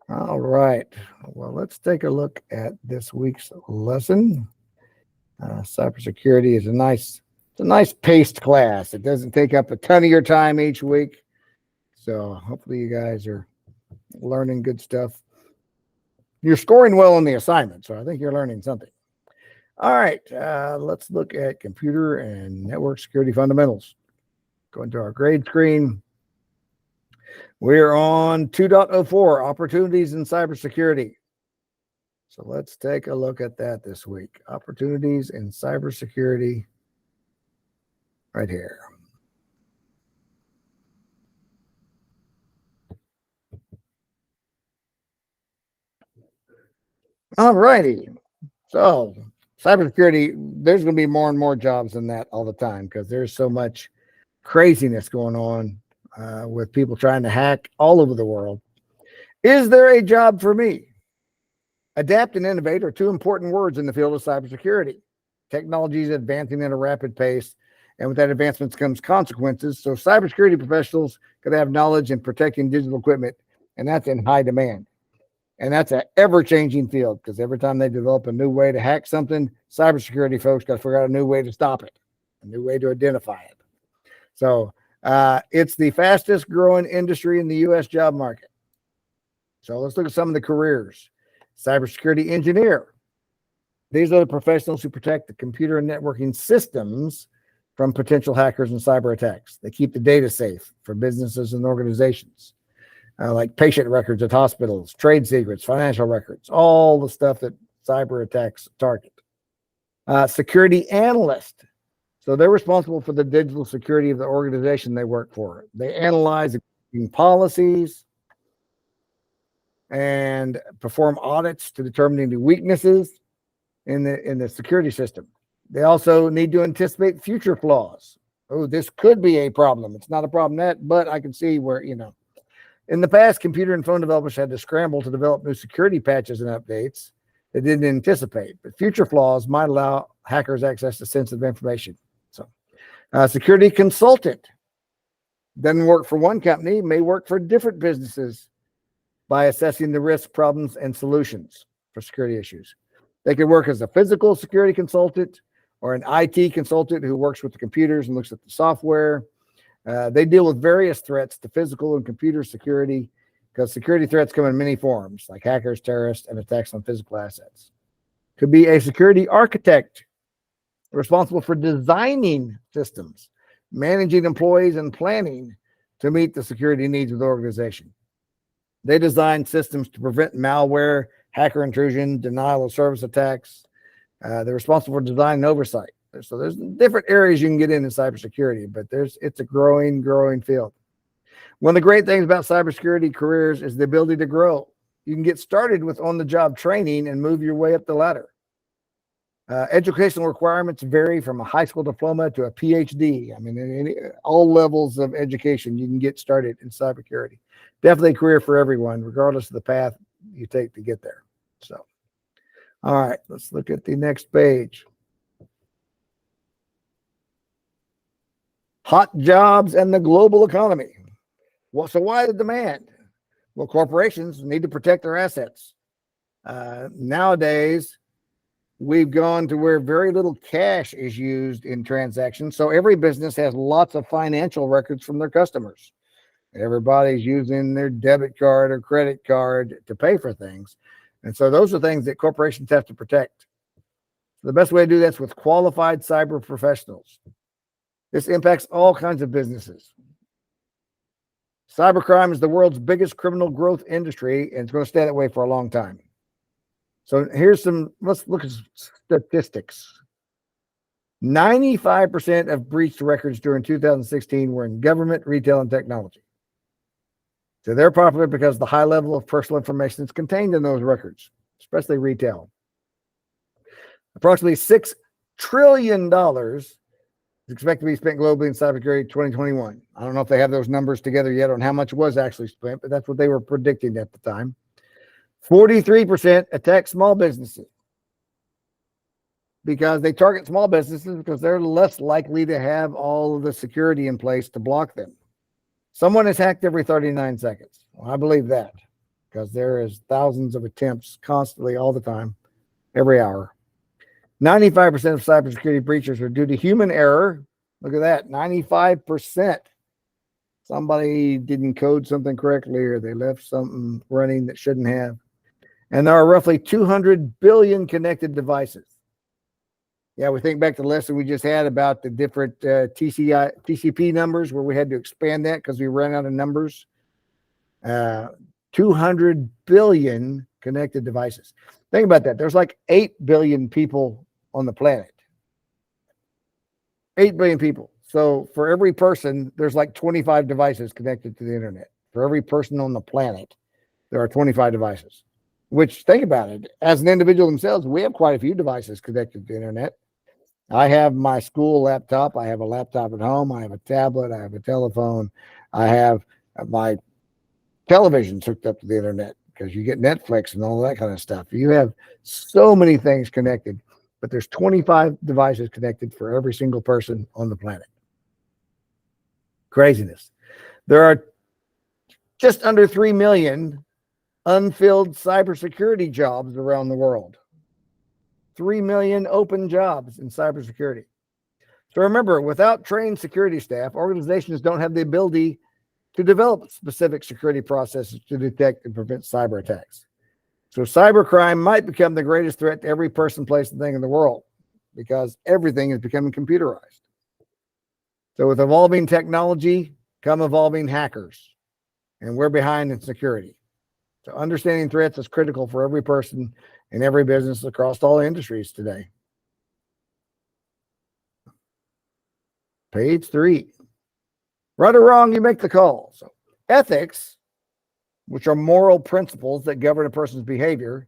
All right. Well, let's take a look at this week's lesson. Cybersecurity is it's a nice paced class. It doesn't take up a ton of your time each week. So hopefully you guys are learning good stuff. You're scoring well on the assignment, so I think you're learning something. All right, let's look at computer and network security fundamentals. Go into our grade screen. We're on 2.04, opportunities in cybersecurity. So let's take a look at that this week. Opportunities in cybersecurity right here. All righty. So cybersecurity, there's going to be more and more jobs in that all the time because there's so much craziness going on with people trying to hack all over the world. Is there a job for me? Adapt and innovate are two important words in the field of cybersecurity. Technology is advancing at a rapid pace, and with that advancement comes consequences. So cybersecurity professionals could have knowledge in protecting digital equipment, and that's in high demand. And that's an ever-changing field because every time they develop a new way to hack something, cybersecurity folks got to figure out a new way to stop it, a new way to identify it. So it's the fastest growing industry in the U.S. job market. So let's look at some of the careers. Cybersecurity engineer. These are the professionals who protect the computer and networking systems from potential hackers and cyber attacks. They keep the data safe for businesses and organizations, like patient records at hospitals, trade secrets, financial records, all the stuff that cyber attacks target. Security analyst. So they're responsible for the digital security of the organization they work for. They analyze policies and perform audits to determine the weaknesses in the security system. They also need to anticipate future flaws. Oh, this could be a problem. It's not a problem yet, but I can see where, in the past, computer and phone developers had to scramble to develop new security patches and updates they didn't anticipate. But future flaws might allow hackers access to sensitive information. So, security consultant doesn't work for one company, may work for different businesses by assessing the risk, problems, and solutions for security issues. They could work as a physical security consultant or an IT consultant who works with the computers and looks at the software. They deal with various threats to physical and computer security because security threats come in many forms, like hackers, terrorists, and attacks on physical assets. Could be a security architect responsible for designing systems, managing employees, and planning to meet the security needs of the organization. They design systems to prevent malware, hacker intrusion, denial of service attacks. They're responsible for design and oversight. So there's different areas you can get into cybersecurity, but it's a growing field. One of the great things about cybersecurity careers is the ability to grow. You can get started with on-the-job training and move your way up the ladder. Educational requirements vary from a high school diploma to a PhD. I mean, all levels of education, you can get started in cybersecurity. Definitely a career for everyone, regardless of the path you take to get there. So, all right, let's look at the next page. Hot jobs and the global economy. Well, so why the demand? Well, corporations need to protect their assets. Nowadays, we've gone to where very little cash is used in transactions. So every business has lots of financial records from their customers. Everybody's using their debit card or credit card to pay for things. And so those are things that corporations have to protect. The best way to do that's with qualified cyber professionals. This impacts all kinds of businesses. Cybercrime is the world's biggest criminal growth industry, and it's going to stay that way for a long time. So let's look at statistics. 95% of breached records during 2016 were in government, retail, and technology. So they're popular because the high level of personal information is contained in those records, especially retail. Approximately $6 trillion is expected to be spent globally in cybersecurity 2021. I don't know if they have those numbers together yet on how much was actually spent, but that's what they were predicting at the time. 43% attack small businesses because they target small businesses because they're less likely to have all of the security in place to block them. Someone is hacked every 39 seconds. Well, I believe that because there is thousands of attempts constantly all the time, every hour. 95% of cybersecurity breaches are due to human error. Look at that, 95%. Somebody didn't code something correctly or they left something running that shouldn't have. And there are roughly 200 billion connected devices. Yeah, we think back to the lesson we just had about the different TCP numbers where we had to expand that because we ran out of numbers. 200 billion connected devices. Think about that. There's like 8 billion people on the planet. 8 billion people. So for every person, there's like 25 devices connected to the internet. For every person on the planet, there are 25 devices. Which, think about it, as an individual themselves, we have quite a few devices connected to the internet. I have my school laptop. I have a laptop at home. I have a tablet. I have a telephone. I have my television hooked up to the internet because you get Netflix and all that kind of stuff. You have so many things connected, but there's 25 devices connected for every single person on the planet. Craziness. There are just under 3 million unfilled cybersecurity jobs around the world. 3 million open jobs in cybersecurity. So remember, without trained security staff, organizations don't have the ability to develop specific security processes to detect and prevent cyber attacks. So cybercrime might become the greatest threat to every person, place, and thing in the world because everything is becoming computerized. So with evolving technology come evolving hackers, and we're behind in security. So understanding threats is critical for every person in every business across all industries today. Page 3. Right or wrong, you make the call. So ethics, which are moral principles that govern a person's behavior,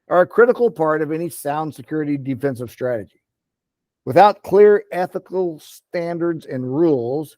are a critical part of any sound security defensive strategy. Without clear ethical standards and rules,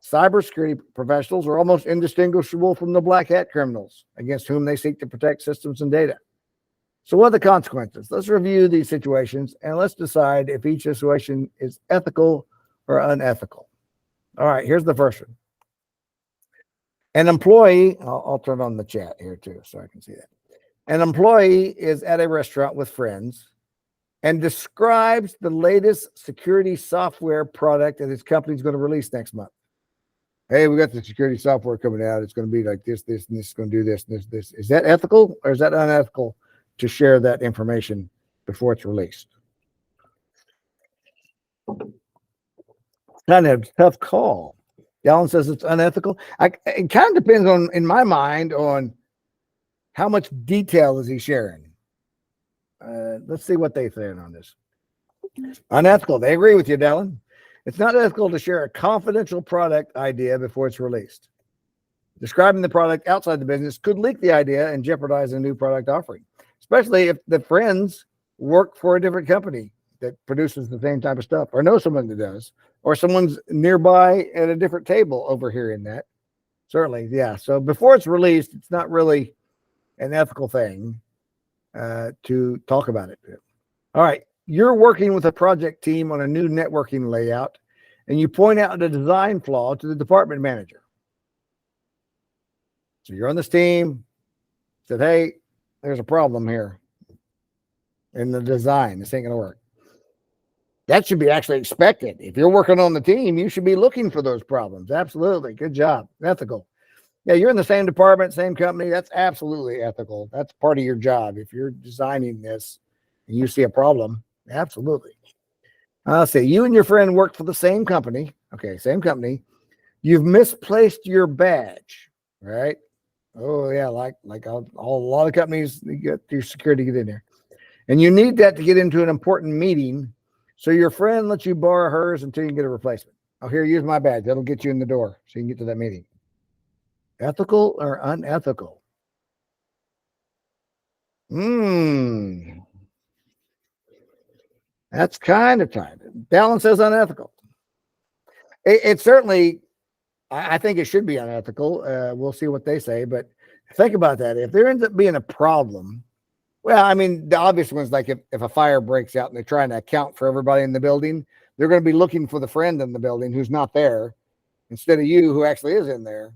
cybersecurity professionals are almost indistinguishable from the black hat criminals against whom they seek to protect systems and data. So what are the consequences? Let's review these situations and let's decide if each situation is ethical or unethical. All right, here's the first one. An employee, I'll turn on the chat here too so I can see that. An employee is at a restaurant with friends and describes the latest security software product that his company is going to release next month. Hey, we got the security software coming out. It's going to be like this, and this is going to do this, and this. Is that ethical or is that unethical to share that information before it's released? Kind of a tough call. Alan says it's unethical. It kind of depends on, in my mind, on how much detail is he sharing. Let's see what they say on this. Unethical. They agree with you, Dallin. It's not ethical to share a confidential product idea before it's released. Describing the product outside the business could leak the idea and jeopardize a new product offering, especially if the friends work for a different company that produces the same type of stuff or know someone that does, or someone's nearby at a different table overhearing that. Certainly, yeah. So before it's released, it's not really an ethical thing to talk about it. All right. You're working with a project team on a new networking layout, and you point out a design flaw to the department manager. So you're on this team, said, hey, there's a problem here in the design. This ain't going to work. That should be actually expected. If you're working on the team, you should be looking for those problems. Absolutely. Good job. Ethical. Yeah, you're in the same department, same company. That's absolutely ethical. That's part of your job. If you're designing this and you see a problem, absolutely. I'll say you and your friend work for the same company. Okay, same company. You've misplaced your badge, right? Oh yeah, like a lot of companies, you get your security to get in there, and you need that to get into an important meeting. So your friend lets you borrow hers until you can get a replacement. Oh, here, use my badge. That'll get you in the door so you can get to that meeting. Ethical or unethical? That's kind of tight. Balance says unethical. It certainly, I think it should be unethical. We'll see what they say, but think about that. If there ends up being a problem, well, I mean, the obvious ones, like if a fire breaks out and they're trying to account for everybody in the building, they're going to be looking for the friend in the building who's not there instead of you who actually is in there.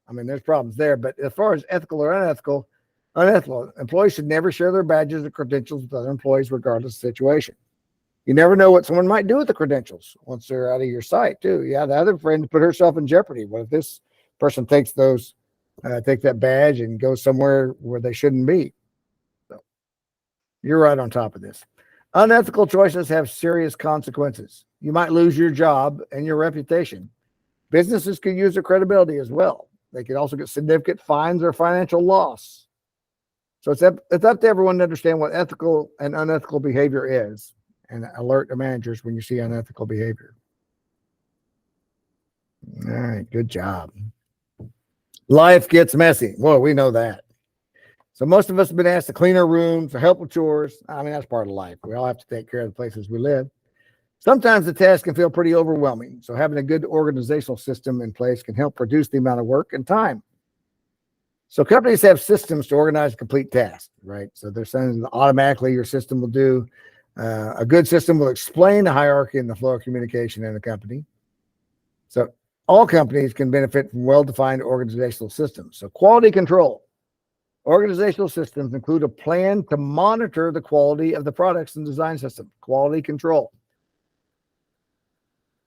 I mean, there's problems there. But as far as ethical or unethical, employees should never share their badges or credentials with other employees, regardless of the situation. You never know what someone might do with the credentials once they're out of your sight, too. Yeah, the other friend put herself in jeopardy. What if this person takes take that badge and goes somewhere where they shouldn't be? So you're right on top of this. Unethical choices have serious consequences. You might lose your job and your reputation. Businesses could use their credibility as well. They could also get significant fines or financial loss. So it's up to everyone to understand what ethical and unethical behavior is and alert the managers when you see unethical behavior. All right, good job. Life gets messy. Well, we know that. So most of us have been asked to clean our rooms or help with chores. I mean, that's part of life. We all have to take care of the places we live. Sometimes the task can feel pretty overwhelming. So having a good organizational system in place can help reduce the amount of work and time. So companies have systems to organize and complete tasks, right? So they're saying automatically your system will do. A good system will explain the hierarchy and the flow of communication in a company. So all companies can benefit from well-defined organizational systems. So quality control. Organizational systems include a plan to monitor the quality of the products and design system. Quality control.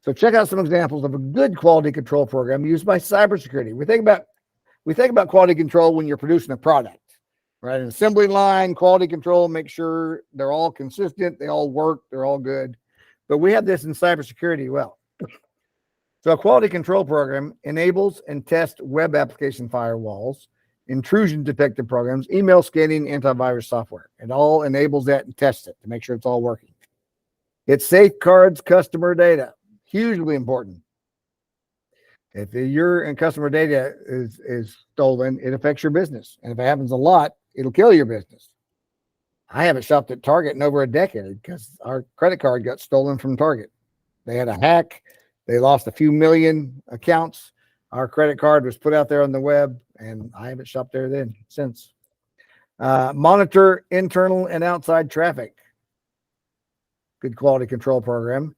So check out some examples of a good quality control program used by cybersecurity. We think about quality control when you're producing a product, right? An assembly line, quality control, make sure they're all consistent, they all work, they're all good. But we have this in cybersecurity well. So a quality control program enables and tests web application firewalls, intrusion detected programs, email scanning, antivirus software. It all enables that and tests it to make sure it's all working. It safeguards customer data. Hugely important. If your customer data is stolen, it affects your business. And if it happens a lot, it'll kill your business. I haven't shopped at Target in over a decade because our credit card got stolen from Target. They had a hack. They lost a few million accounts. Our credit card was put out there on the web, and I haven't shopped there since. Monitor internal and outside traffic. Good quality control program.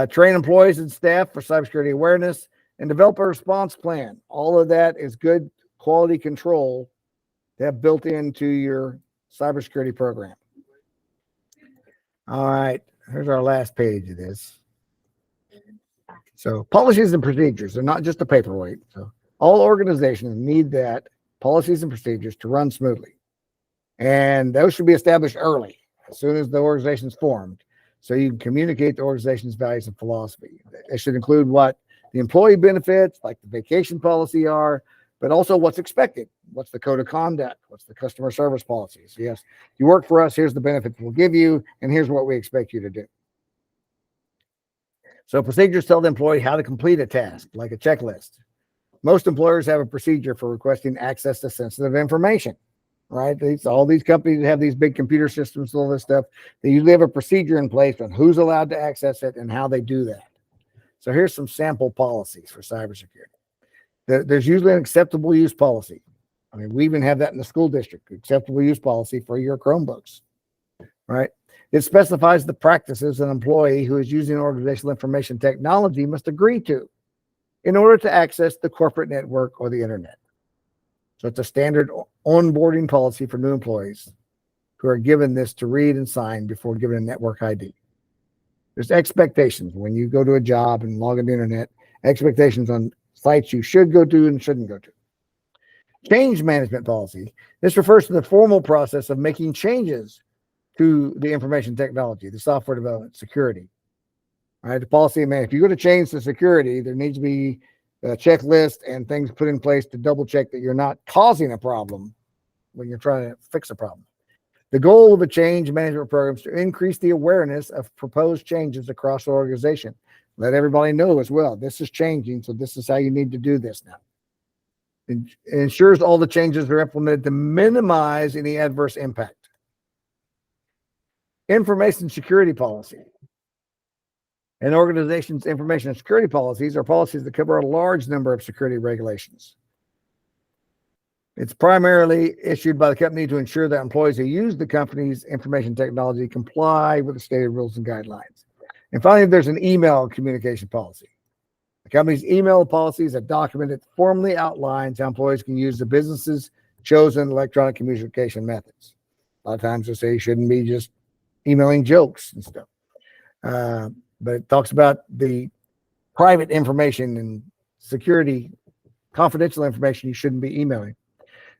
Train employees and staff for cybersecurity awareness and develop a response plan. All of that is good quality control to have built into your cybersecurity program. All right, here's our last page of this. So policies and procedures are not just a paperweight. So all organizations need that policies and procedures to run smoothly. And those should be established early, as soon as the organization is formed. So you can communicate the organization's values and philosophy. It should include what the employee benefits, like the vacation policy are, but also what's expected. What's the code of conduct? What's the customer service policies? Yes, you work for us, here's the benefits we'll give you, and here's what we expect you to do. So procedures tell the employee how to complete a task, like a checklist. Most employers have a procedure for requesting access to sensitive information. Right? All these companies have these big computer systems, all this stuff. They usually have a procedure in place on who's allowed to access it and how they do that. So here's some sample policies for cybersecurity. There's usually an acceptable use policy. I mean, we even have that in the school district, acceptable use policy for your Chromebooks, right? It specifies the practices an employee who is using organizational information technology must agree to in order to access the corporate network or the internet. So it's a standard onboarding policy for new employees who are given this to read and sign before giving a network ID. There's expectations when you go to a job and log on the internet, expectations on sites you should go to and shouldn't go to. Change management policy. This refers to the formal process of making changes to the information technology, the software development, security. All right, the policy, man, if you go to change the security, there needs to be a checklist and things put in place to double check that you're not causing a problem when you're trying to fix a problem. The goal of a change management program is to increase the awareness of proposed changes across the organization. Let everybody know as well, this is changing, so this is how you need to do this now. It ensures all the changes are implemented to minimize any adverse impact. Information security policy. An organization's information security policies are policies that cover a large number of security regulations. It's primarily issued by the company to ensure that employees who use the company's information technology comply with the stated rules and guidelines. And finally, there's an email communication policy. The company's email policy is a document that formally outlines how employees can use the business's chosen electronic communication methods. A lot of times they say you shouldn't be just emailing jokes and stuff. But it talks about the private information and security, confidential information you shouldn't be emailing.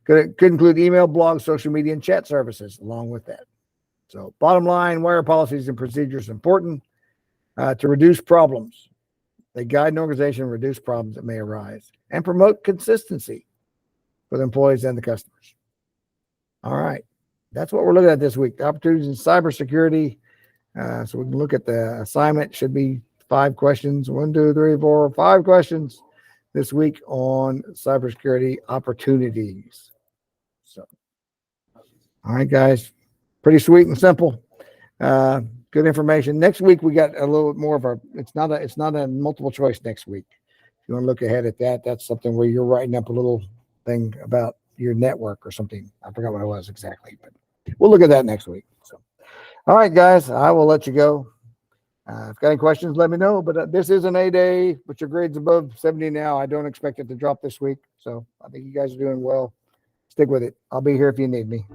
Could include email, blogs, social media, and chat services along with that. So bottom line, why are policies and procedures important? To reduce problems. They guide an organization and reduce problems that may arise and promote consistency for the employees and the customers. All right. That's what we're looking at this week. The opportunities in cybersecurity. So we can look at the assignment. Should be 5 questions. 1, 2, 3, 4, 5 questions this week on cybersecurity opportunities. So, all right, guys. Pretty sweet and simple. Good information. Next week we got a little bit more of our. It's not a multiple choice next week. If you want to look ahead at that, that's something where you're writing up a little thing about your network or something. I forgot what it was exactly, but we'll look at that next week. So, all right, guys, I will let you go. If you've got any questions, let me know. But this is an A-day, but your grade's above 70 now. I don't expect it to drop this week. So I think you guys are doing well. Stick with it. I'll be here if you need me.